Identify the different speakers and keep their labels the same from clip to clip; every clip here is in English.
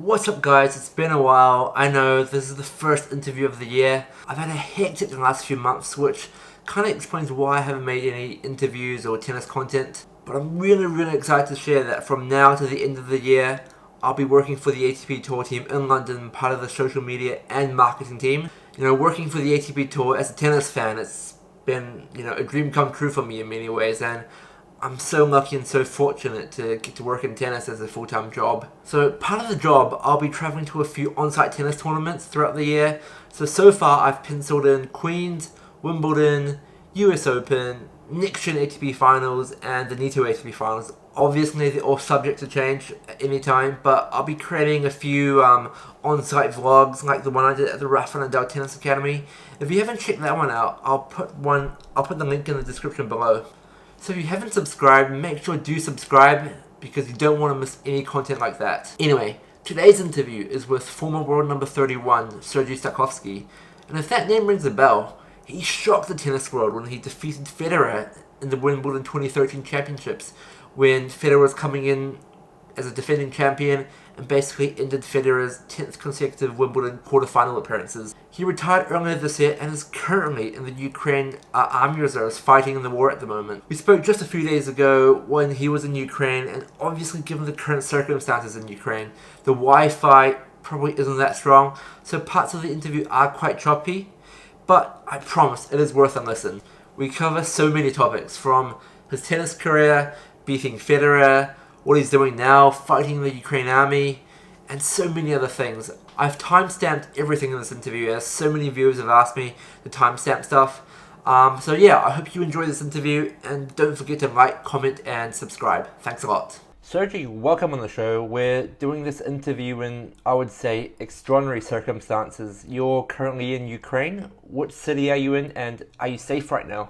Speaker 1: What's up guys, it's been a while. I know this is the first interview of the year. I've had a hectic in the last few months, which kind of explains why I haven't made any interviews or tennis content. But I'm really excited to share that from now to the end of the year, I'll be working for the ATP Tour team in London, part of the social media and marketing team. Working for the ATP Tour as a tennis fan, it's been, a dream come true for me in many ways, and I'm so lucky and so fortunate to get to work in tennis as a full-time job. So part of the job, I'll be traveling to a few on-site tennis tournaments throughout the year. So far I've penciled in Queens, Wimbledon, US Open, next gen ATP Finals, and the Nito ATP Finals. Obviously they're all subject to change at any time, but I'll be creating a few on-site vlogs like the one I did at the Russian and Belorussian Tennis Academy. If you haven't checked that one out, I'll put the link in the description below. So if you haven't subscribed, make sure do subscribe because you don't want to miss any content like that. Anyway, today's interview is with former world number 31, Sergiy Stakhovsky. And if that name rings a bell, he shocked the tennis world when he defeated Federer in the Wimbledon 2013 championships, when Federer was coming in as a defending champion and basically ended Federer's 10th consecutive Wimbledon quarterfinal appearances. He retired earlier this year and is currently in the Ukraine army reserves fighting in the war at the moment. We spoke just a few days ago when he was in Ukraine, and obviously given the current circumstances in Ukraine, the Wi-Fi probably isn't that strong, so parts of the interview are quite choppy, but I promise it is worth a listen. We cover so many topics, from his tennis career, beating Federer, what he's doing now, fighting the Ukraine army, and so many other things. I've timestamped everything in this interview, as so many viewers have asked me to timestamp stuff. So yeah, I hope you enjoy this interview, and don't forget to like, comment, and subscribe. Thanks a lot. Sergiy, welcome on the show. We're doing this interview in, I would say, extraordinary circumstances. You're currently in Ukraine. Which city are you in, and are you safe right now?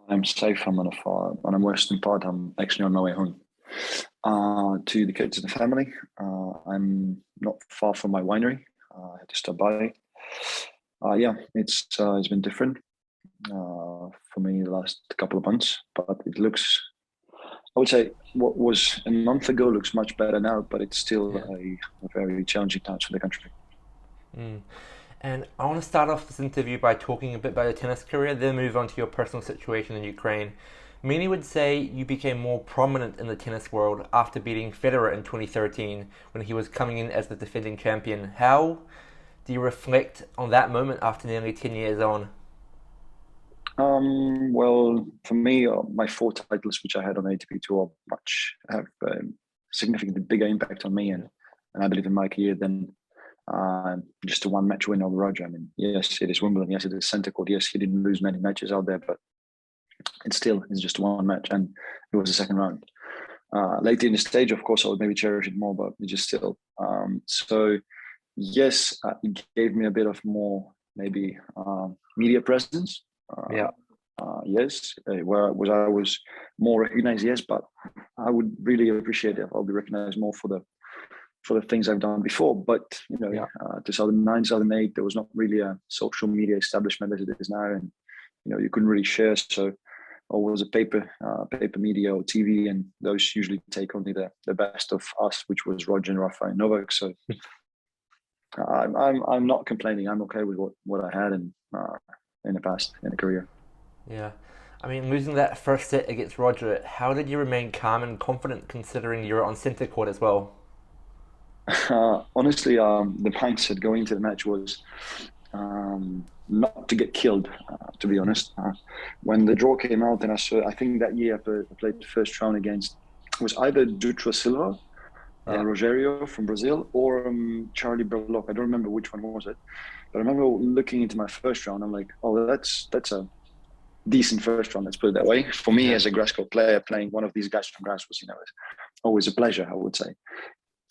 Speaker 2: I'm safe. I'm on a western part. I'm actually on my way home to the kids and the family. I'm not far from my winery. I had to stop by. Yeah, it's been different for me the last couple of months, but it looks. I would say what was a month ago looks much better now, but it's still
Speaker 1: Yeah.
Speaker 2: a very challenging times for the country.
Speaker 1: Mm. And I want to start off this interview by talking a bit about your tennis career, then move on to your personal situation in Ukraine. Many would say you became more prominent in the tennis world after beating Federer in 2013 when he was coming in as the defending champion. How do you reflect on that moment after nearly 10 years on?
Speaker 2: Well, for me, my four titles which I had on ATP Tour have significantly bigger impact on me and I believe in my career than just a one match win over Roger. I mean, yes, it is Wimbledon. Yes, it is centre court. Yes, he didn't lose many matches out there, but it's just one match, and it was the second round. Later in the stage, of course, I would maybe cherish it more, but it's just still. So yes, it gave me a bit of more maybe media presence.
Speaker 1: Yeah.
Speaker 2: Yes, where I was more recognized. Yes, but I would really appreciate it if I'll be recognized more for the things I've done before. But 2009, 2008, there was not really a social media establishment as it is now, and you couldn't really share. So always a paper media or TV, and those usually take only the best of us, which was Roger and Rafa and Novak. So I'm not complaining. I'm okay with what I had in the past in a career.
Speaker 1: Yeah. I mean, losing that first set against Roger, how did you remain calm and confident considering you were on centre court as well?
Speaker 2: Honestly, the mindset going into the match was not to get killed. To be honest, when the draw came out, and I think that year I played the first round against was either Dutra Silva,
Speaker 1: Yeah.
Speaker 2: Rogerio from Brazil, or Charlie Berlock. I don't remember which one was it, but I remember looking into my first round. I'm like, oh, that's a decent first round. Let's put it that way. For me,
Speaker 1: Yeah.
Speaker 2: as a grass court player, playing one of these guys from grass was, always a pleasure, I would say.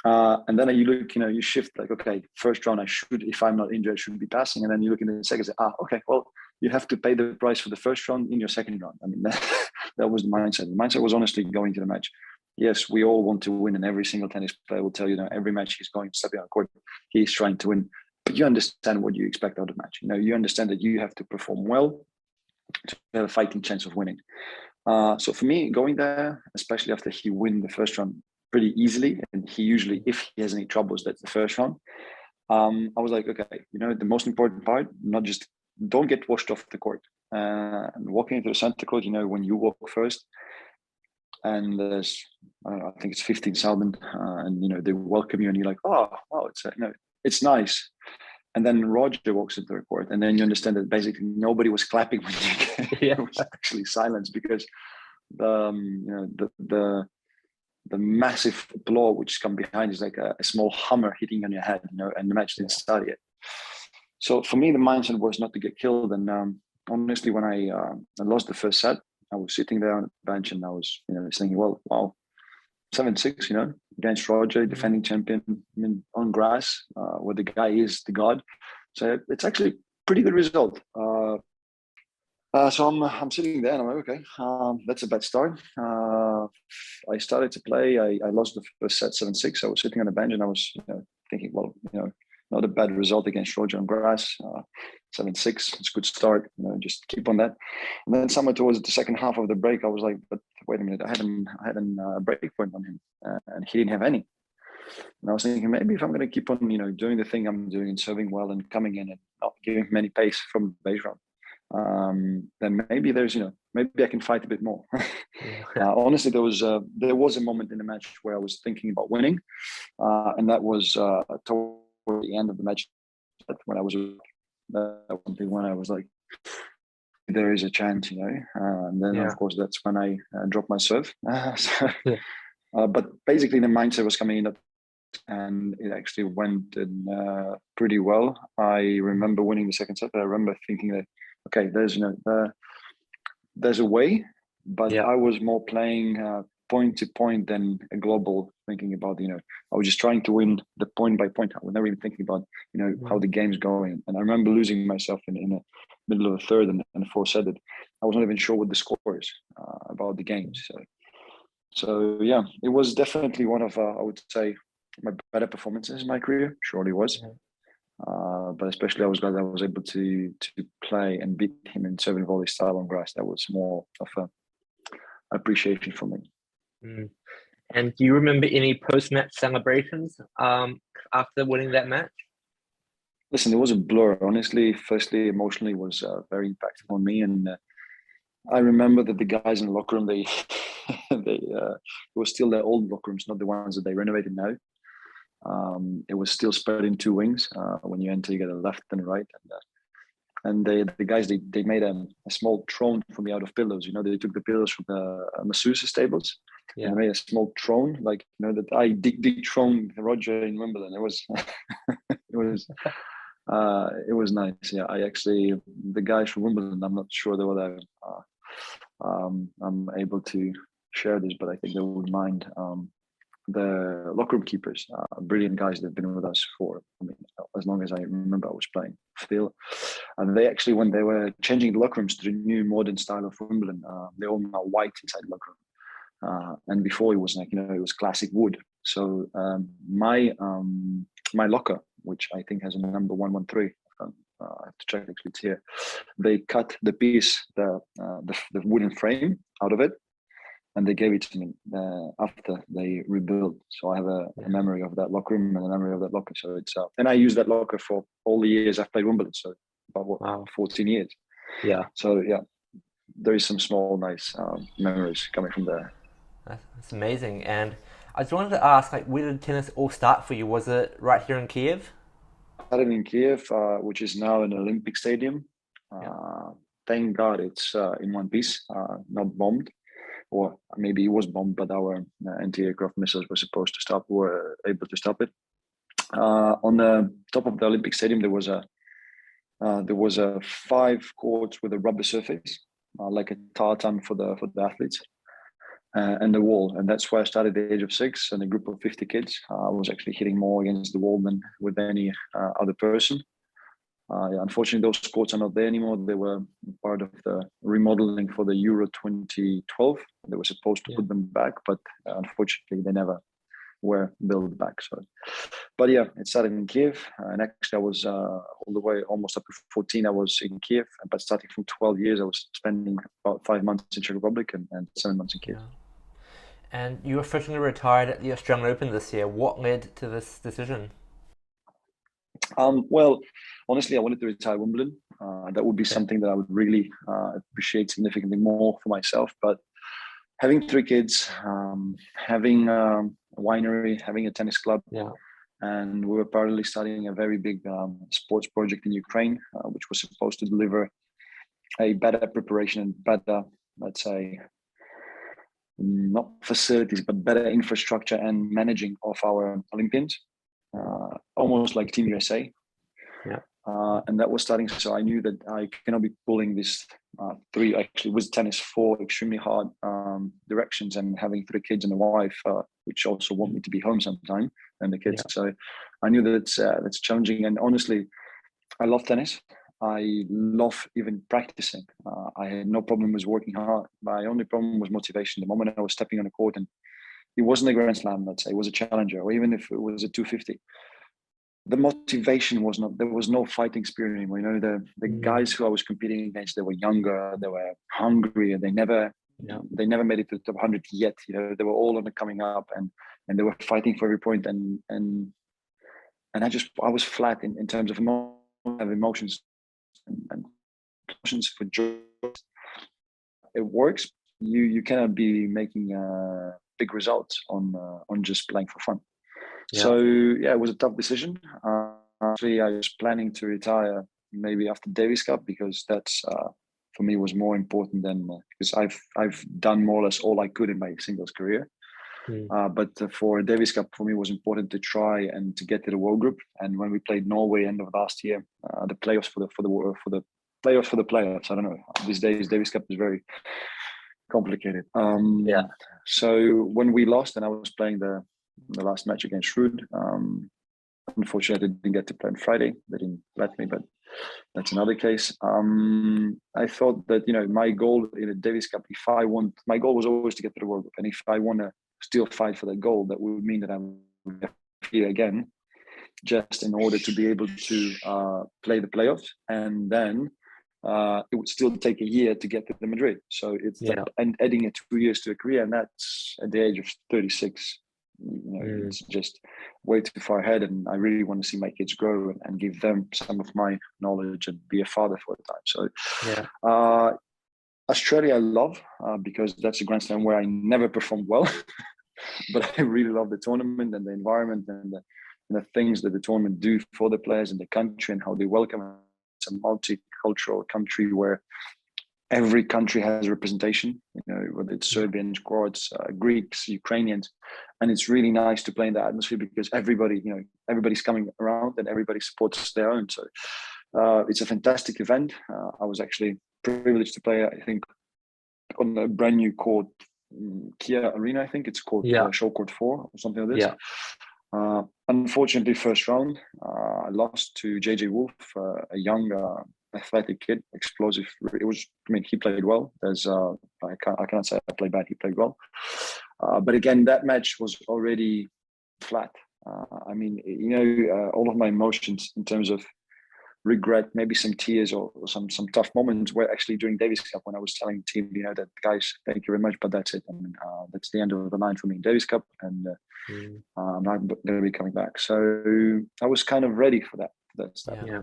Speaker 2: And then you look, you shift like, okay, first round, I should, if I'm not injured, I should be passing. And then you look into the second, say, okay, well, you have to pay the price for the first round in your second round. I mean, that was the mindset. The mindset was honestly going to the match. Yes, we all want to win, and every single tennis player will tell you, every match he's going to step on court, he's trying to win. But you understand what you expect out of the match. You understand that you have to perform well to have a fighting chance of winning. So for me, going there, especially after he win the first round, pretty easily. And he usually, if he has any troubles, that's the first round. I was like, okay, the most important part, not just don't get washed off the court. And walking into the center court, when you walk first, and there's, I don't know, I think it's 15,000, and they welcome you, and you're like, oh, wow, it's nice. And then Roger walks into the court, and then you understand that basically nobody was clapping when it was actually silence, because the massive applause which come behind is like a small hammer hitting on your head, and the match didn't start yet. So for me, the mindset was not to get killed. And honestly, when I lost the first set, I was sitting there on the bench, and I was, thinking, well, wow, 7-6, against Roger, defending champion, on grass, where the guy is the god. So it's actually a pretty good result. So I'm sitting there, and I'm like, okay, that's a bad start. I started to play. I lost the first set 7-6. I was sitting on the bench, and I was thinking, well, not a bad result against Roger on grass. 7-6, it's a good start. Just keep on that. And then somewhere towards the second half of the break, I was like, but wait a minute, I had a break point on him, and he didn't have any. And I was thinking, maybe if I'm going to keep on, doing the thing I'm doing and serving well and coming in and not giving him any pace from the base round, then maybe there's, maybe I can fight a bit more. Honestly, there was a moment in the match where I was thinking about winning, and that was toward the end of the match, when I was when I was like, there is a chance, and then of course that's when I dropped my serve. But basically the mindset was coming in, and it actually went pretty well. I remember winning the second set, but I remember thinking that, okay, there's a way, but I was more playing point to point than a global, thinking about, I was just trying to win the point by point. I was never even thinking about, how the game's going. And I remember losing myself in the middle of the third and the fourth set, that I was not even sure what the score is about the games. So yeah, it was definitely one of, I would say, my better performances in my career. Surely was. But especially I was glad I was able to play and beat him in serving volley style on grass. That was more of a appreciation for me.
Speaker 1: And do you remember any post-match celebrations after winning that match?
Speaker 2: Listen, it was a blur. Honestly, firstly, emotionally, was very impactful on me. And I remember that the guys in the locker room, they it was still their old locker rooms, not the ones that they renovated now. It was still spread in two wings. When you enter, you get a left and a right. And the guys, they made a small throne for me out of pillows. They took the pillows from the masseuse's tables. And they made a small throne, like, that I dethroned Roger in Wimbledon. It was it was nice. Yeah, I actually, the guys from Wimbledon, I'm not sure they were there. I'm able to share this, but I think they would mind. The locker room keepers, brilliant guys that have been with us for, as long as I remember I was playing still. And they actually, when they were changing the locker rooms to the new modern style of Wimbledon, they all now white inside the locker room. And before it was like, it was classic wood. So my locker, which I think has a number 113, I have to check, actually it's here. They cut the piece, the wooden frame out of it, and they gave it to me after they rebuilt. So I have a memory of that locker room and a memory of that locker. So it's and I used that locker for all the years I've played Wimbledon. So about 14 years. Yeah. So yeah, there is some small nice memories coming from there.
Speaker 1: That's amazing. And I just wanted to ask, where did tennis all start for you? Was it right here in Kiev?
Speaker 2: I started in Kiev, which is now an Olympic stadium. Thank God it's in one piece, not bombed. Or maybe it was bombed, but our anti-aircraft missiles were able to stop it. On the top of the Olympic Stadium, there was a 5 courts with a rubber surface, like a tartan for the athletes, and the wall. And that's where I started at the age of 6, and a group of 50 kids. I was actually hitting more against the wall than with any other person. Unfortunately, those courts are not there anymore. They were part of the remodeling for the Euro 2012. They were supposed to put them back, but unfortunately, they never were built back. But yeah, it started in Kiev. And actually, I was all the way almost up to 14. I was in Kiev, but starting from 12 years, I was spending about 5 months in Czech Republic and 7 months in Kiev.
Speaker 1: And you officially retired at the Australian Open this year. What led to this decision?
Speaker 2: Well, honestly, I wanted to retire Wimbledon. That would be
Speaker 1: Okay.
Speaker 2: something that I would really appreciate significantly more for myself. But having three kids, having a winery, having a tennis club,
Speaker 1: Yeah.
Speaker 2: and we were parallelly starting a very big sports project in Ukraine, which was supposed to deliver a better preparation and better, let's say, not facilities, but better infrastructure and managing of our Olympians, almost like Team USA.
Speaker 1: Yeah.
Speaker 2: And that was starting. So I knew that I cannot be pulling this three, actually, with tennis, four extremely hard directions, and having three kids and a wife, which also want me to be home sometime, and the kids.
Speaker 1: Yeah.
Speaker 2: So I knew that that's challenging. And honestly, I love tennis. I love even practicing. I had no problem with working hard. My only problem was motivation. The moment I was stepping on the court, and it wasn't a Grand Slam, let's say, it was a challenger, or even if it was a 250, the motivation was not, there was no fighting spirit anymore. You know, the guys who I was competing against, they were younger, they were hungry, and they never made it to the top 100 yet. You know, they were all on the coming up, and they were fighting for every point. And I was flat in terms of emotions and emotions for joy. It works. You cannot be making big results on just playing for fun.
Speaker 1: Yeah.
Speaker 2: So yeah, it was a tough decision. Actually, I was planning to retire maybe after Davis Cup, because that's for me was more important than because I've done more or less all I could in my singles career. But for Davis Cup, for me, it was important to try and to get to the World Group. And when we played Norway end of last year, the playoffs for the playoffs for the playoffs. I don't know. These days, Davis Cup is very complicated.
Speaker 1: Yeah.
Speaker 2: So when we lost, and I was playing the last match against Ruud, unfortunately, I didn't get to play on Friday. They didn't let me, but that's another case. I thought that, you know, my goal in a Davis Cup, my goal was always to get to the World Cup. And if I want to still fight for that goal, that would mean that I'm here again, just in order to be able to play the playoffs. And then it would still take a year to get to the Madrid. So it's and adding it 2 years to a career, and that's at the age of 36. You know, it's just way too far ahead, and I really want to see my kids grow and give them some of my knowledge and be a father for a time. So Australia I love because that's a Grand Slam where I never performed well, but I really love the tournament and the environment and the things that the tournament do for the players and the country and how they welcome. It's a multicultural country where every country has representation, you know, whether it's Serbians, Croats, Greeks, Ukrainians. And it's really nice to play in that atmosphere because everybody's coming around and everybody supports their own. So it's a fantastic event. I was actually privileged to play, I think, on a brand new court, Kiev Arena, I think it's called Show Court 4 or something like this. Yeah. Unfortunately, first round, I lost to JJ Wolf, a young, athletic kid, explosive. He played well. I cannot say I played bad. He played well. But again, that match was already flat. All of my emotions in terms of regret, maybe some tears or some tough moments were actually during Davis Cup when I was telling the team, you know, that guys, thank you very much, but that's it. I mean, that's the end of the line for me in Davis Cup, and I'm not going to be coming back. So I was kind of ready for that stuff.
Speaker 1: Yeah.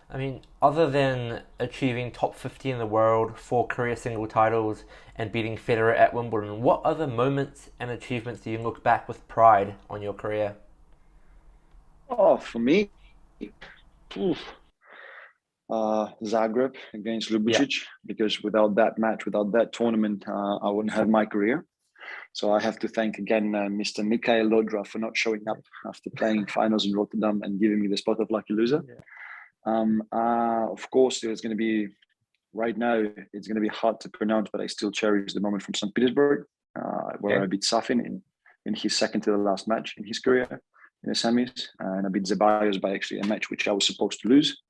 Speaker 1: I mean, other than achieving top 50 in the world, 4 career single titles, and beating Federer at Wimbledon, what other moments and achievements do you look back with pride on your career?
Speaker 2: Oh, for me, Zagreb against Ljubicic, because without that match, without that tournament, I wouldn't have my career. So I have to thank again Mr. Mikhail Lodra for not showing up after playing finals in Rotterdam and giving me the spot of lucky loser. Of course, there's going to be, right now, it's going to be hard to pronounce, but I still cherish the moment from St. Petersburg, where I beat Safin in his second to the last match in his career in the semis, and I beat Zeballos by actually a match which I was supposed to lose.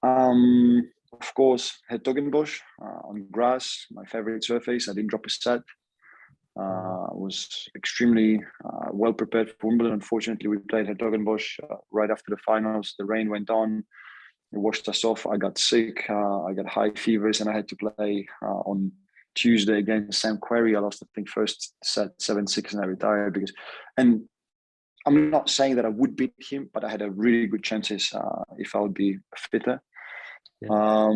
Speaker 2: Of course, Hertogenbosch on grass, my favorite surface. I didn't drop a set. Was extremely well prepared for Wimbledon. Unfortunately, we played Hertogenbosch right after the finals. The rain went on. It washed us off. I got sick. I got high fevers, and I had to play on Tuesday against Sam Querrey, I lost, I think, first set 7-6, and I retired and I'm not saying that I would beat him, but I had a really good chances if I would be fitter.
Speaker 1: Yeah.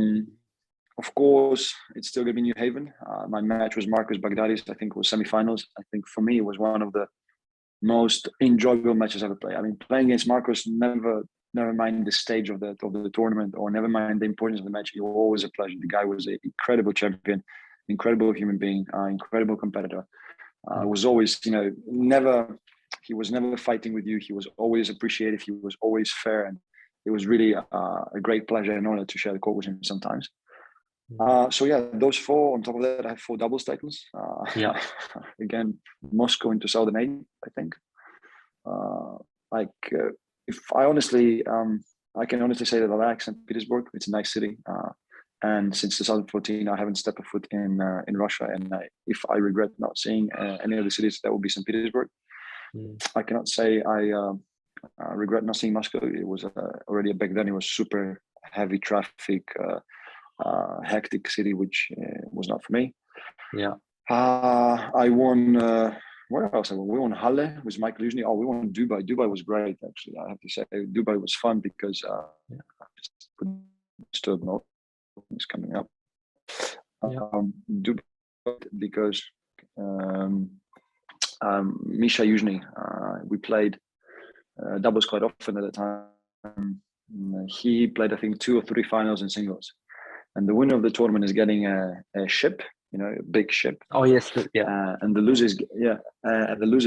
Speaker 2: Of course, it's still going to be New Haven. My match was Marcus Baghdadis. I think it was semifinals. I think for me, it was one of the most enjoyable matches I've ever played. I mean, playing against Marcus, never mind the stage of the tournament, or never mind the importance of the match. It was always a pleasure. The guy was an incredible champion, incredible human being, incredible competitor. Was always, he was never fighting with you. He was always appreciative. He was always fair, and it was really a great pleasure and honor to share the court with him sometimes. So yeah, those four. On top of that, I have 4 doubles titles. Again, Moscow into Southern Aid, I think. If I honestly, I can honestly say that I like St. Petersburg. It's a nice city. And since 2014, I haven't stepped a foot in Russia. And if I regret not seeing any of the cities, that would be St. Petersburg. I cannot say I regret not seeing Moscow. It was already back then. It was super heavy traffic. Hectic city, which was not for me. I won. Where else? We won Halle with Mike Luzny. We won Dubai. Dubai was great, actually. I have to say, Dubai was fun because Dubai is coming up. Dubai because Misha Yuzhny. We played doubles quite often at the time. He played, I think, 2 or 3 finals in singles. And the winner of the tournament is getting a ship, a big ship.
Speaker 1: Oh yes, yeah.
Speaker 2: And the loser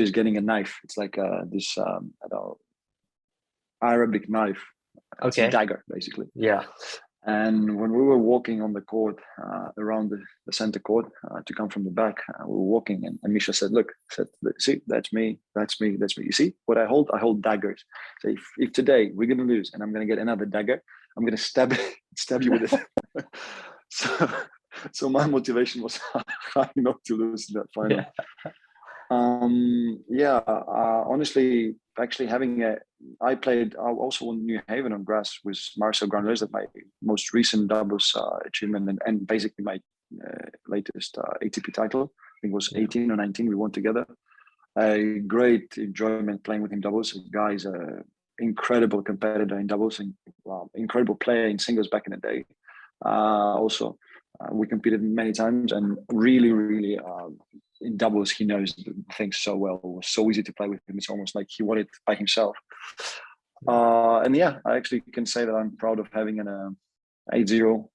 Speaker 2: is getting a knife. It's like this Arabic knife. It's a dagger, basically.
Speaker 1: Yeah.
Speaker 2: And when we were walking on the court, around the center court, to come from the back, we were walking, and Misha said, "Look, see, that's me, that's me, that's me. You see what I hold? I hold daggers. So if today we're going to lose, and I'm going to get another dagger, I'm going to stab you with it." So my motivation was high not to lose in that final. Honestly, actually I also won New Haven on grass with Marcel Grandes, that my most recent doubles achievement, and basically my latest ATP title. I think it was 18 or 19. We won together. A great enjoyment playing with him doubles. The guy's an incredible competitor in doubles, and incredible player in singles back in the day. Also, we competed many times, and really, really in doubles, he knows things so well. It was so easy to play with him. It's almost like he wanted it by himself. I actually can say that I'm proud of having an 8-0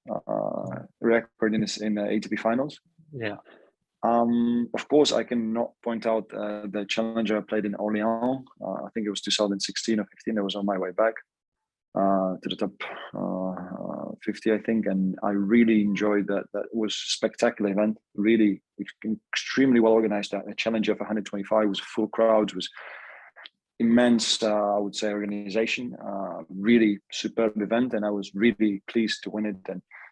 Speaker 2: record in the ATP finals. Of course, I cannot point out the challenger I played in Orléans. I think it was 2016 or 15. I was on my way back to the top 50, I think, and I really enjoyed that. That was a spectacular event. Really extremely well organized. A challenger of 125 was full crowds, was immense, I would say, organization. Really superb event, and I was really pleased to win it.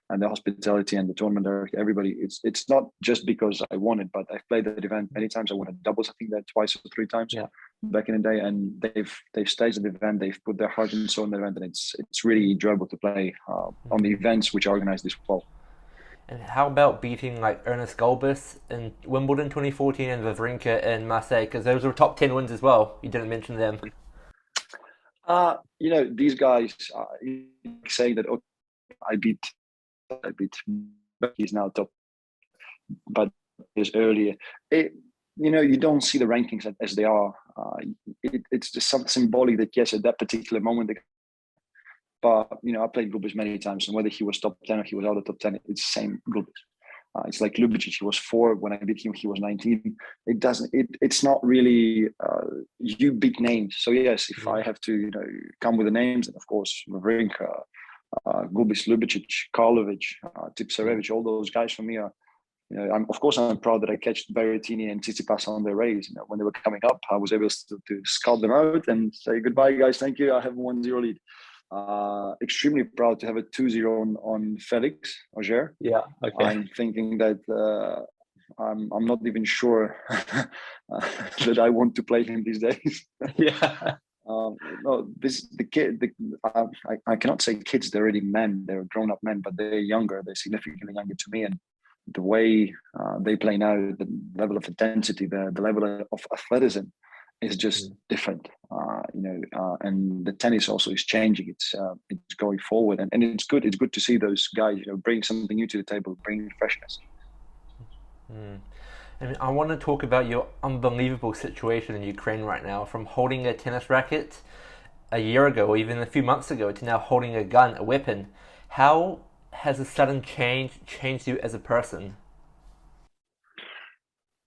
Speaker 2: And the hospitality and the tournament director, everybody. It's not just because I won it, but I've played that event many times. I won at doubles, I think, that twice or 3 times back in the day, and they've staged the event. They've put their heart and soul in the event, and it's really enjoyable to play on the events which are organized this well.
Speaker 1: And how about beating like Ernest Gulbis in Wimbledon 2014 and Wawrinka in Marseille? Because those were top 10 wins as well. You didn't mention them.
Speaker 2: These guys saying that I beat, but he's now top. But years earlier, you don't see the rankings as they are. It's just something symbolic that yes, at that particular moment. But I played Gulbis many times, and whether he was top 10 or he was out of top 10, it's the same Gulbis. It's like Ljubicic. He was 4 when I beat him. He was 19. It's not really you beat names. So yes, if I have to come with the names, and of course Wawrinka, Gulbis, Ljubicic, Karlovic, Tipsarevic, all those guys for me are. I'm proud that I catch Berrettini and Tsitsipas on their race. When they were coming up, I was able to scout them out and say goodbye, guys. Thank you. I have a 1-0 lead. Extremely proud to have a 2-0 on Felix Auger.
Speaker 1: Yeah, okay.
Speaker 2: I'm thinking that I'm not even sure that I want to play him these days. I cannot say kids. They're already men. They're grown-up men, but they're younger. They're significantly younger to me, and the way they play now, the level of intensity, the level of athleticism is just different. And the tennis also is changing. It's going forward, and it's good. It's good to see those guys, bring something new to the table, bring freshness.
Speaker 1: And I want to talk about your unbelievable situation in Ukraine right now, from holding a tennis racket a year ago, or even a few months ago, to now holding a gun, a weapon. How has a sudden change changed you as a person?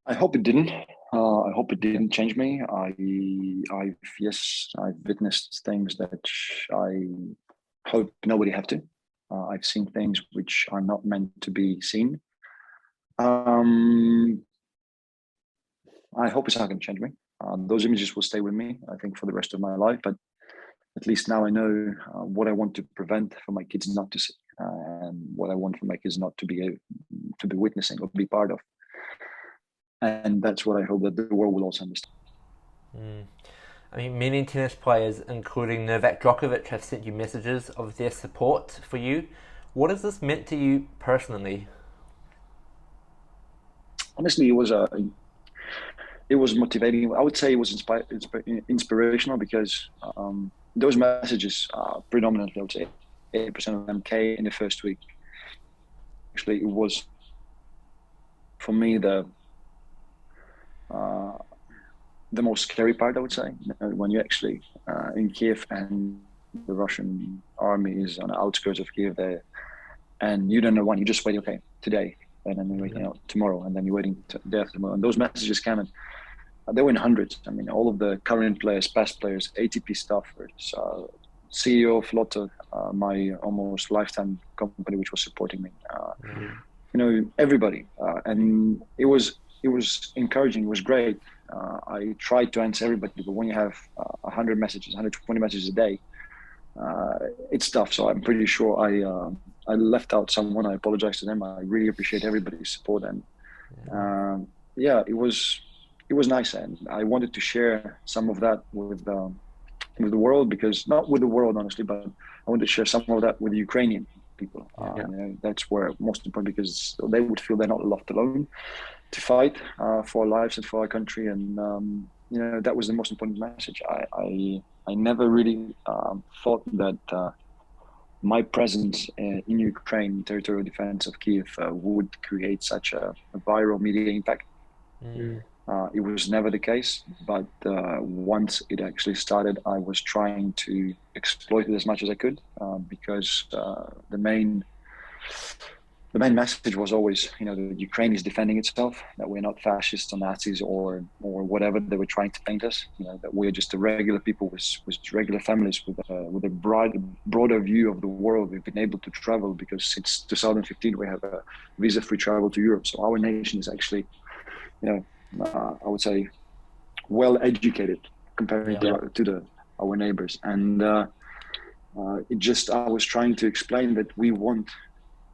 Speaker 2: I hope it didn't. I hope it didn't change me. I've witnessed things that I hope nobody have to. I've seen things which are not meant to be seen. I hope it's not going to change me. Those images will stay with me, I think, for the rest of my life. But at least now I know what I want to prevent for my kids not to see, and what I want for my kids not to be witnessing or be part of. And that's what I hope that the world will also understand.
Speaker 1: I mean, many tennis players, including Novak Djokovic, have sent you messages of their support for you. What has this meant to you personally?
Speaker 2: Honestly, it was motivating. I would say it was inspirational, because those messages, predominantly, I would say 80% of them came in the first week. Actually, it was, for me, the most scary part, I would say, when you actually in Kiev, and the Russian army is on the outskirts of Kiev there, and you don't know when. You just wait, okay, today, and then you're waiting tomorrow, and then you're waiting day after tomorrow. And those messages came, and they were in hundreds. I mean, all of the current players, past players, ATP staffers, CEO of Lotto, my almost lifetime company, which was supporting me. Everybody, and it was encouraging. It was great. I tried to answer everybody, but when you have 100 messages, 120 messages a day, it's tough. So I'm pretty sure I left out someone. I apologize to them. I really appreciate everybody's support, and it was nice, and I wanted to share some of that with the world, because not with the world, honestly, but I wanted to share some of that with the Ukrainian people. That's where most important, because they would feel they're not left alone to fight for our lives and for our country, and that was the most important message. I never really thought that my presence in Ukraine, territorial defense of Kiev, would create such a viral media impact. It was never the case, but once it actually started, I was trying to exploit it as much as I could, because the main message was always, that Ukraine is defending itself, that we're not fascists or Nazis or whatever they were trying to paint us. That we're just a regular people with regular families with a broader view of the world. We've been able to travel because since 2015 we have a visa-free travel to Europe. So our nation is actually, I would say, well educated compared to our neighbors. And I was trying to explain that we want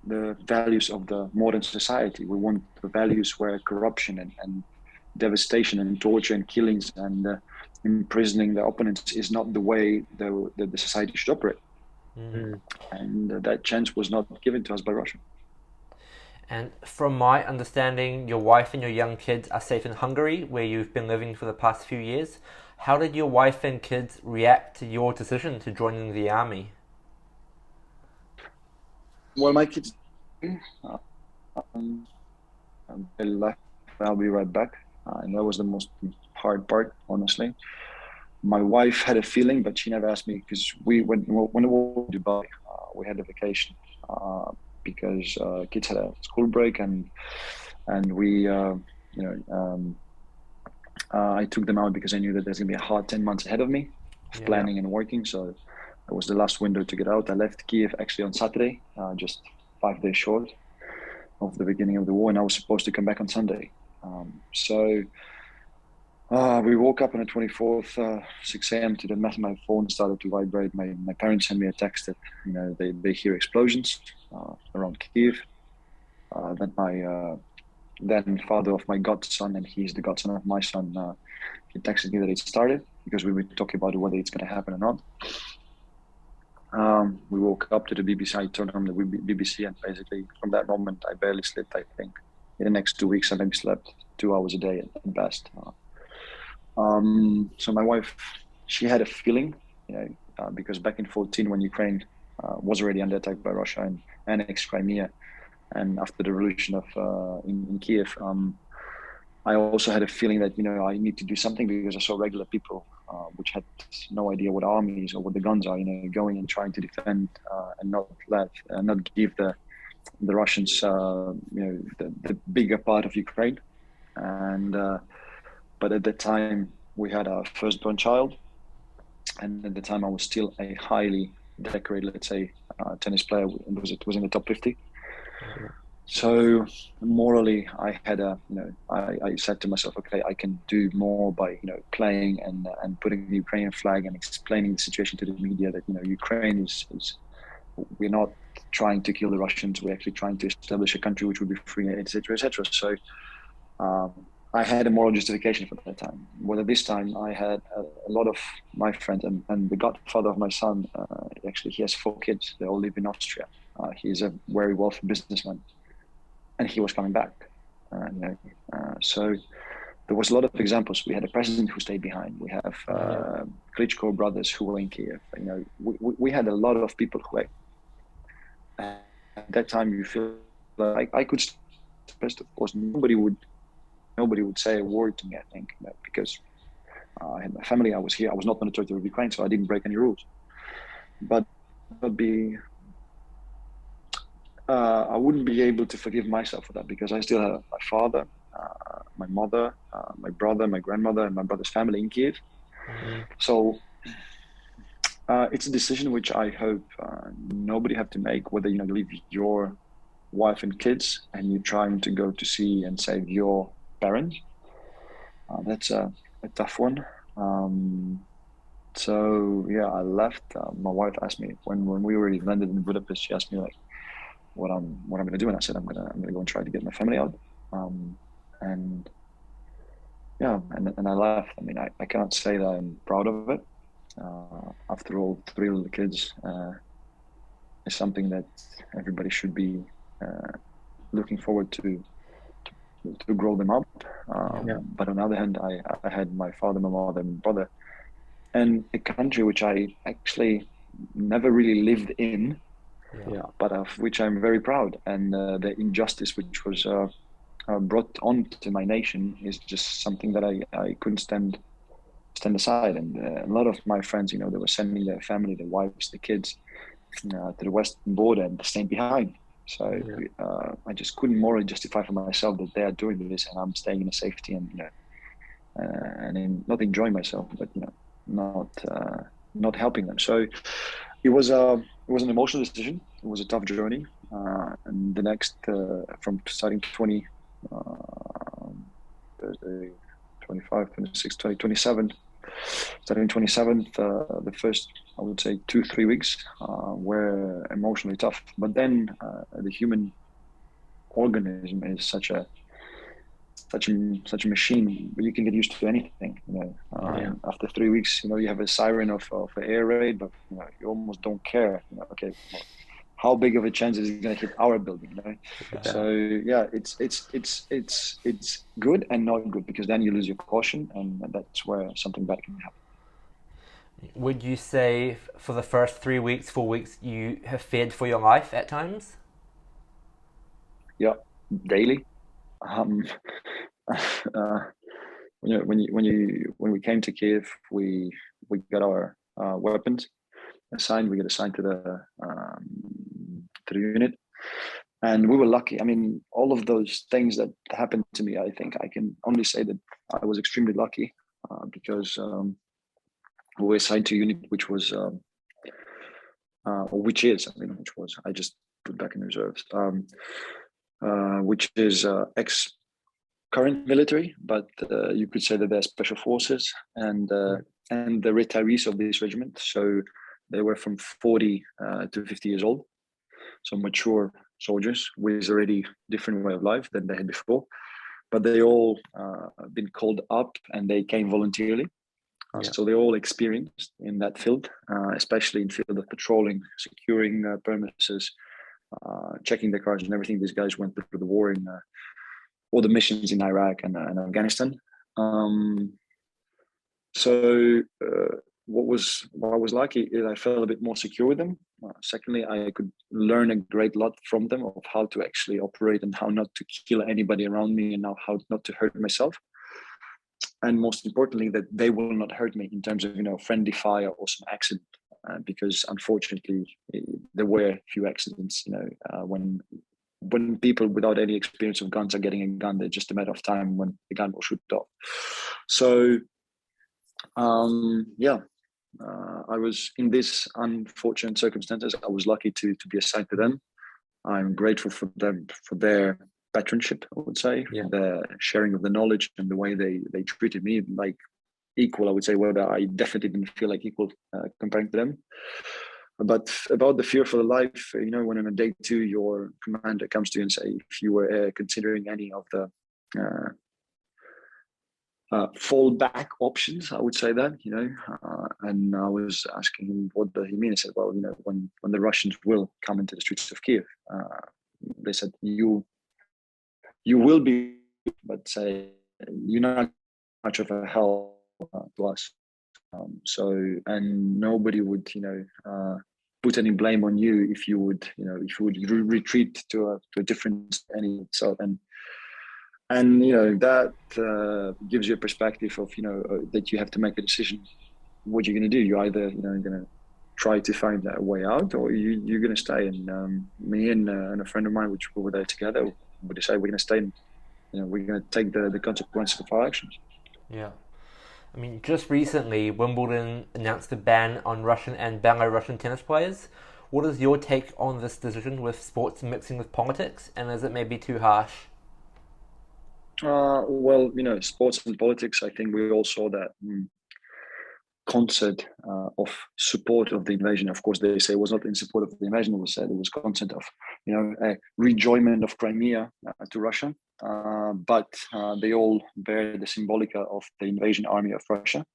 Speaker 2: the values of the modern society. We want the values where corruption and devastation and torture and killings and imprisoning the opponents is not the way the society should operate. And that chance was not given to us by Russia.
Speaker 1: And from my understanding, your wife and your young kids are safe in Hungary, where you've been living for the past few years. How did your wife and kids react to your decision to join the army?
Speaker 2: Well, my kids, they left. I'll be right back. And that was the most hard part, honestly. My wife had a feeling, but she never asked me, because when we were in Dubai, we had a vacation because kids had a school break, and we, I took them out because I knew that there's gonna be a hard 10 months ahead of me of planning and working. So it was the last window to get out. I left Kiev actually on Saturday, just 5 days short of the beginning of the war, and I was supposed to come back on Sunday. We woke up on the 24th, 6 a.m. to the mess. My phone started to vibrate. My parents sent me a text that they hear explosions around Kiev. Then my then father of my godson, and he's the godson of my son, he texted me that it started, because we were talking about whether it's going to happen or not. We woke up to the BBC. I turned on the BBC, and basically from that moment, I barely slept. I think in the next 2 weeks, I maybe slept 2 hours a day at best. So my wife, she had a feeling, because back in 2014, when Ukraine was already under attack by Russia and annexed Crimea, and after the revolution of in Kiev, I also had a feeling that I need to do something, because I saw regular people which had no idea what armies or what the guns are, going and trying to defend and not give the Russians the bigger part of Ukraine. And but at that time we had our firstborn child, and at the time I was still a highly decorated, let's say, tennis player. It was in the top 50. So morally, I had I said to myself, okay, I can do more by playing and putting the Ukrainian flag and explaining the situation to the media that Ukraine is we're not trying to kill the Russians. We're actually trying to establish a country which would be free, etc., etc. So I had a moral justification for that time. Whether this time I had a lot of my friends and the godfather of my son. Actually, he has 4 kids. They all live in Austria. He's a very wealthy businessman. And he was coming back. So there was a lot of examples. We had a president who stayed behind. We have Klitschko brothers who were in Kiev. We had a lot of people who, at that time, you feel like I could. Best, of course, nobody would say a word to me. I think because I had my family. I was here. I was not on the territory of Ukraine, so I didn't break any rules. But I wouldn't be able to forgive myself for that, because I still have my father, my mother, my brother, my grandmother, and my brother's family in Kiev. Mm-hmm. So it's a decision which I hope nobody have to make, whether you leave your wife and kids and you're trying to go to see and save your parents. That's a tough one. So yeah, I left. My wife asked me when we were landed in Budapest. She asked me what I'm going to do, and I said I'm going to go and try to get my family out. And I left. I mean, I cannot say that I'm proud of it. After all, 3 little kids is something that everybody should be looking forward to grow them up. But on the other hand, I had my father, my mother, and my brother, and a country which I actually never really lived in, but of which I'm very proud. And the injustice which was brought on to my nation is just something that I couldn't stand aside. And a lot of my friends, they were sending their family, their wives, the kids to the western border and staying behind. So I just couldn't morally justify for myself that they are doing this and I'm staying in safety and not enjoying myself, but not helping them. So it was an emotional decision. It was a tough journey. And the next from starting Thursday, 25, 26, 20, 27, starting 27th, the first, I would say, 2-3 weeks were emotionally tough. But then the human organism is such a machine, but you can get used to anything. After 3 weeks, you have a siren of an air raid, but you almost don't care. Okay, how big of a chance is it going to hit our building? So yeah, it's good and not good, because then you lose your caution, and that's where something bad can happen.
Speaker 1: Would you say for the first 3 weeks, 4 weeks, you have feared for your life at times?
Speaker 2: Yeah, daily. When we came to Kiev, we got our weapons assigned. We got assigned to the unit, and we were lucky. I mean, all of those things that happened to me, I think I can only say that I was extremely lucky because we were assigned to a unit which was, I just put back in reserves, which is current military, but you could say that they're special forces and the retirees of this regiment. So they were from 40 to 50 years old, so mature soldiers with already different way of life than they had before. But they all been called up and they came voluntarily.
Speaker 1: Yeah.
Speaker 2: So they're all experienced in that field, especially in field of patrolling, securing premises, checking the cars and everything. These guys went through the war in all the missions in Iraq and Afghanistan. So what I was lucky is I felt a bit more secure with them. Secondly, I could learn a great lot from them of how to actually operate and how not to kill anybody around me, and how not to hurt myself. And most importantly, that they will not hurt me in terms of friendly fire or some accident, because unfortunately there were a few accidents. When people without any experience of guns are getting a gun, they're just a matter of time when the gun will shoot off. So I was in this unfortunate circumstances. I was lucky to be assigned to them. I'm grateful for them for their patronship, I would say, the sharing of the knowledge and the way they treated me like equal. I would say, whether I definitely didn't feel like equal comparing to them. But about the fear for the life, when on a day 2 your commander comes to you and say if you were considering any of the fallback options, I would say that, and I was asking him what did he mean. He said, well, when the Russians will come into the streets of Kiev, they said you will be, but say you're not much of a help to us. And nobody would, put any blame on you if you would retreat to a different any. So and that gives you a perspective of that you have to make a decision what you're going to do. You either going to try to find a way out, or you're going to stay. And me and a friend of mine, which we were there together, we decided we're going to stay. And, we're going to take the consequences of our actions.
Speaker 1: Yeah. I mean, just recently, Wimbledon announced a ban on Russian and Belarusian tennis players. What is your take on this decision with sports mixing with politics, and is it maybe too harsh?
Speaker 2: Well, sports and politics, I think we all saw that concert of support of the invasion. Of course, they say it was not in support of the invasion. It was said it was concert of, a rejoinment of Crimea to Russia. But they all bear the symbolic of the invasion army of Russia.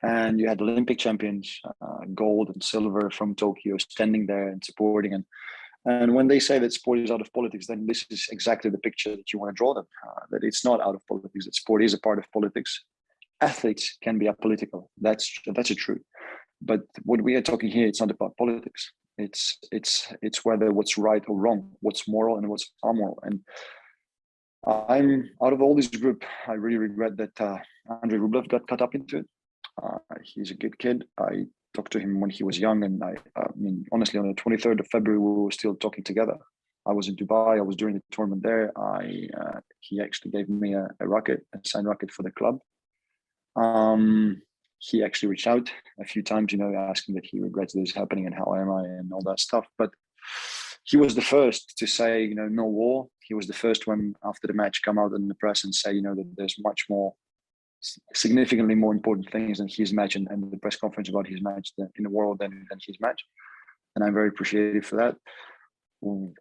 Speaker 2: And you had Olympic champions, gold and silver from Tokyo, standing there and supporting. And when they say that sport is out of politics, then this is exactly the picture that you want to draw them, that it's not out of politics, that sport is a part of politics. Athletes can be apolitical. That's a true. But what we are talking here, it's not about politics. It's whether what's right or wrong, what's moral and what's amoral. And I'm out of all this group, I really regret that Andrei Rublev got caught up into it. He's a good kid. I talked to him when he was young, and I mean, honestly, on the 23rd of February, we were still talking together. I was in Dubai. I was during the tournament there. He actually gave me a signed racket for the club. He actually reached out a few times, asking that he regrets this happening and how am I and all that stuff. But he was the first to say, no war. He was the first one after the match come out in the press and say, that there's much more, significantly more important things than his match and the press conference about his match in the world than his match. And I'm very appreciative for that.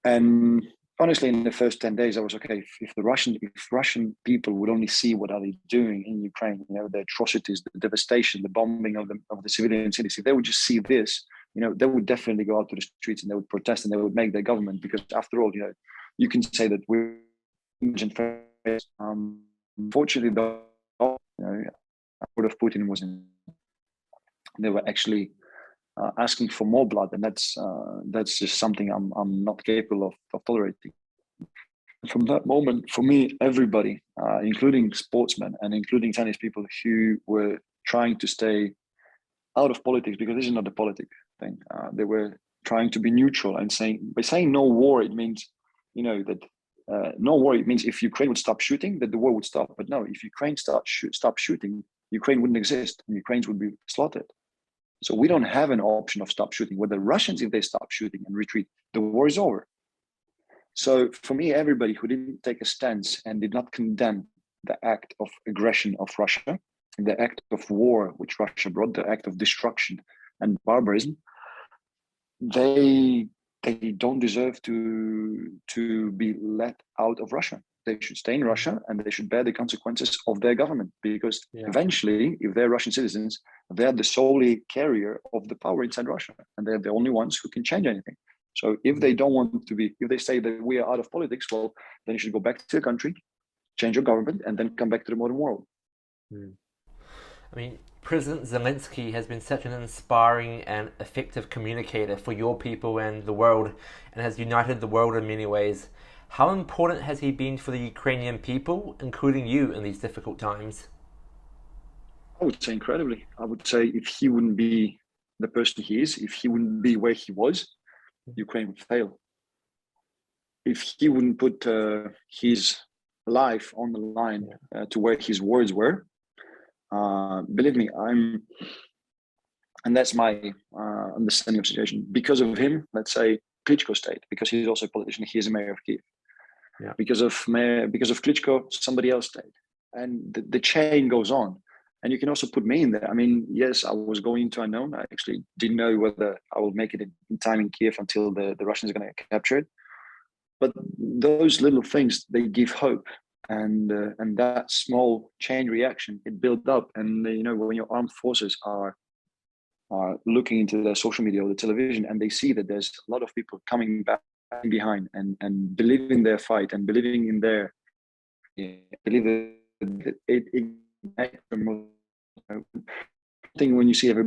Speaker 2: And honestly, in the first 10 days, I was okay. If Russian people would only see what are they doing in Ukraine, the atrocities, the devastation, the bombing of the civilian cities, if they would just see this, they would definitely go out to the streets and they would protest and they would make their government. Because after all, you can say that we're unfortunately, though, Putin was in. They were actually asking for more blood, and that's just something I'm not capable of tolerating. From that moment, for me, everybody, including sportsmen and including tennis people who were trying to stay out of politics, because this is not a politic thing. They were trying to be neutral and by saying no war, it means, that no war. It means if Ukraine would stop shooting, that the war would stop. But no, if Ukraine stop shooting, Ukraine wouldn't exist, and Ukrainians would be slaughtered. So we don't have an option of stop shooting. With the Russians, if they stop shooting and retreat, the war is over. So for me, everybody who didn't take a stance and did not condemn the act of aggression of Russia, the act of war which Russia brought, the act of destruction and barbarism, they don't deserve to be let out of Russia. they should stay in Russia and they should bear the consequences of their government, because eventually, if they're Russian citizens, they're the solely carrier of the power inside Russia, and they're the only ones who can change anything. So if they don't want to be, if they say that we are out of politics, well, then you should go back to the country, change your government, and then come back to the modern world.
Speaker 1: I mean, President Zelenskyy has been such an inspiring and effective communicator for your people and the world, and has united the world in many ways. How important has he been for the Ukrainian people, including you, in these difficult times?
Speaker 2: I would say incredibly. I would say if he wouldn't be the person he is, if he wouldn't be where he was, Ukraine would fail. If he wouldn't put his life on the line to where his words were, believe me, and that's my understanding of the situation. Because of him, let's say Klitschko stayed, because he's also a politician. He is a mayor of Kiev. Because of Klitschko, somebody else stayed, and the chain goes on. And you can also put me in there. I mean, yes, I was going into unknown. I actually didn't know whether I will make it in time in Kiev until the Russians are going to capture it. But those little things, they give hope. And that small chain reaction, it builds up. And when your armed forces are looking into their social media or the television, and they see that there's a lot of people coming back behind and believing in their fight and believing in their, believe that it thing when you see every,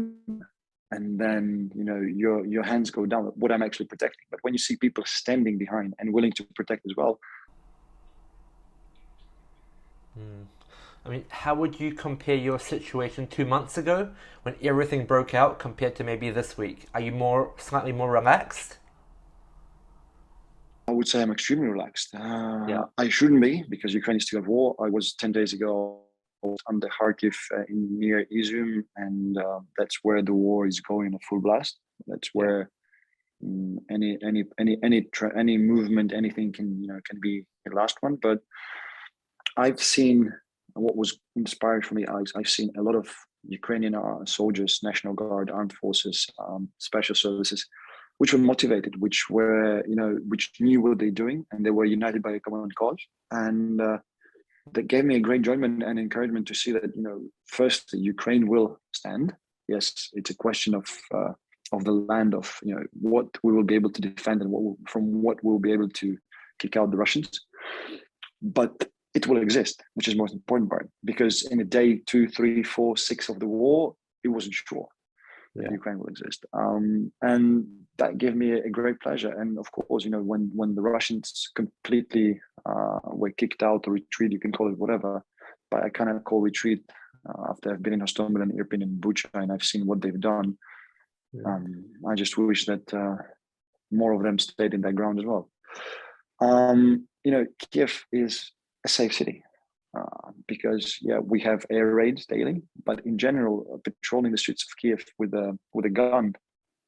Speaker 2: and then your hands go down. What I'm actually protecting, but when you see people standing behind and willing to protect as well.
Speaker 1: I mean, how would you compare your situation 2 months ago when everything broke out compared to maybe this week? Are you slightly more relaxed?
Speaker 2: I would say I'm extremely relaxed. I shouldn't be, because Ukraine is still at war. I was 10 days ago under Kharkiv near Izum, and that's where the war is going at full blast. That's where any movement, anything can be the last one. But I've seen what was inspiring for me. I've seen a lot of Ukrainian soldiers, National Guard, armed forces, special services, which were motivated, which knew what they're doing, and they were united by a common cause. And that gave me a great enjoyment and encouragement to see that, first, Ukraine will stand. Yes, it's a question of the land, of what we will be able to defend and from what we'll be able to kick out the Russians. But it will exist, which is the most important part, because in a day 2, 3, 4, 6 of the war, it wasn't sure that Ukraine will exist. And that gave me a great pleasure. And of course, when the Russians completely were kicked out or retreat, you can call it whatever, but I cannot call retreat after I've been in Hostomel and Irpin and Bucha, and I've seen what they've done. I just wish that more of them stayed in that ground as well. Kiev is a safe city because we have air raids daily, but in general, patrolling the streets of Kiev with a gun,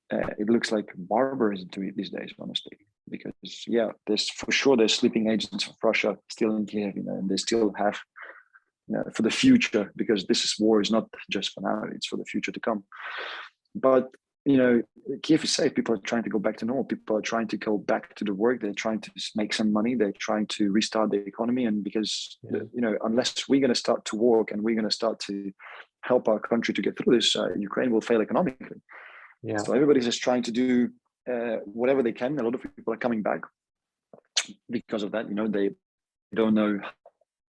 Speaker 2: it looks like barbarism to me these days, honestly. Because there's sleeping agents of Russia still in Kiev, and they still have for the future, because this war is not just for now; it's for the future to come. But Kiev is safe. People are trying to go back to normal. People are trying to go back to the work. They're trying to make some money. They're trying to restart the economy. And because, unless we're going to start to work and we're going to start to help our country to get through this, Ukraine will fail economically. So everybody's just trying to do whatever they can. A lot of people are coming back because of that. They don't know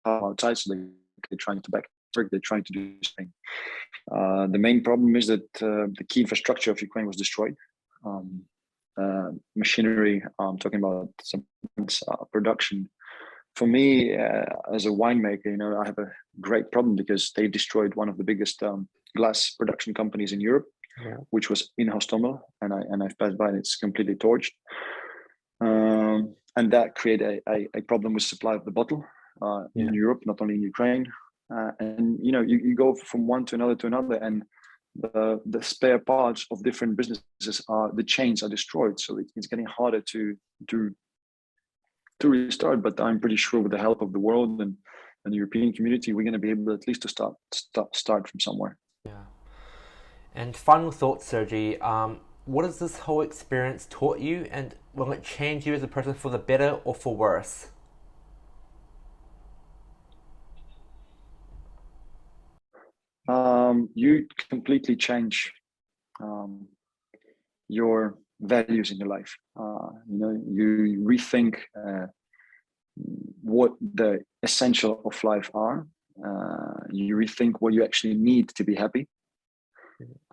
Speaker 2: how outside, so they're trying to back work. They're trying to do something. The main problem is that the key infrastructure of Ukraine was destroyed. Machinery, I'm talking about some production. For me, as a winemaker, I have a great problem because they destroyed one of the biggest glass production companies in Europe, which was in Hostomel, and I've passed by and it's completely torched. And that created a problem with supply of the bottle in Europe, not only in Ukraine. And you go from one to another, and the spare parts of different businesses the chains are destroyed. So it's getting harder to restart. But I'm pretty sure with the help of the world and the European community, we're going to be able at least to start from somewhere.
Speaker 1: Yeah. And final thoughts, Sergiy. What has this whole experience taught you, and will it change you as a person for the better or for worse?
Speaker 2: you completely change your values in your life. You rethink what the essential of life are. You rethink what you actually need to be happy,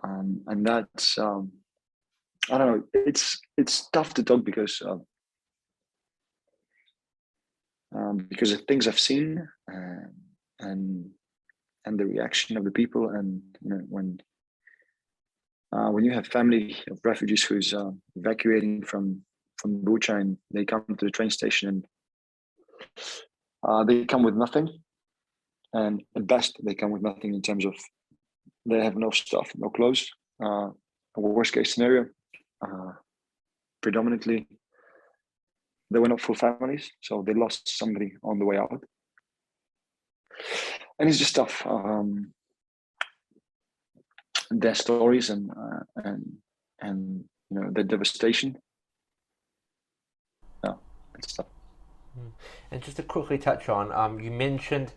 Speaker 2: and that's I don't know. It's tough to talk because of the things I've seen, and the reaction of the people, and when you have family of refugees who's evacuating from Bucha, and they come to the train station, and they come with nothing, and at best they come with nothing in terms of they have no stuff, no clothes. Worst case scenario, predominantly they were not full families, so they lost somebody on the way out, and it's just tough. Their stories and the devastation. Yeah, it's tough.
Speaker 1: And just to quickly touch on, you mentioned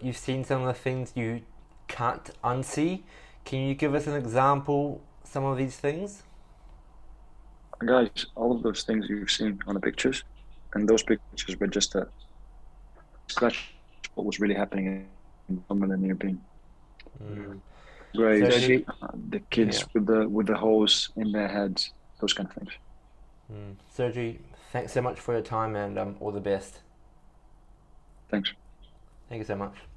Speaker 1: you've seen some of the things you can't unsee. Can you give us an example? Some of these things,
Speaker 2: guys, all of those things you've seen on the pictures, and those pictures were just a scratch what was really happening in Wimbledon European. Graves, the kids with the holes in their heads, those kind of things.
Speaker 1: Sergiy, thanks so much for your time, and all the best.
Speaker 2: Thanks.
Speaker 1: Thank you so much.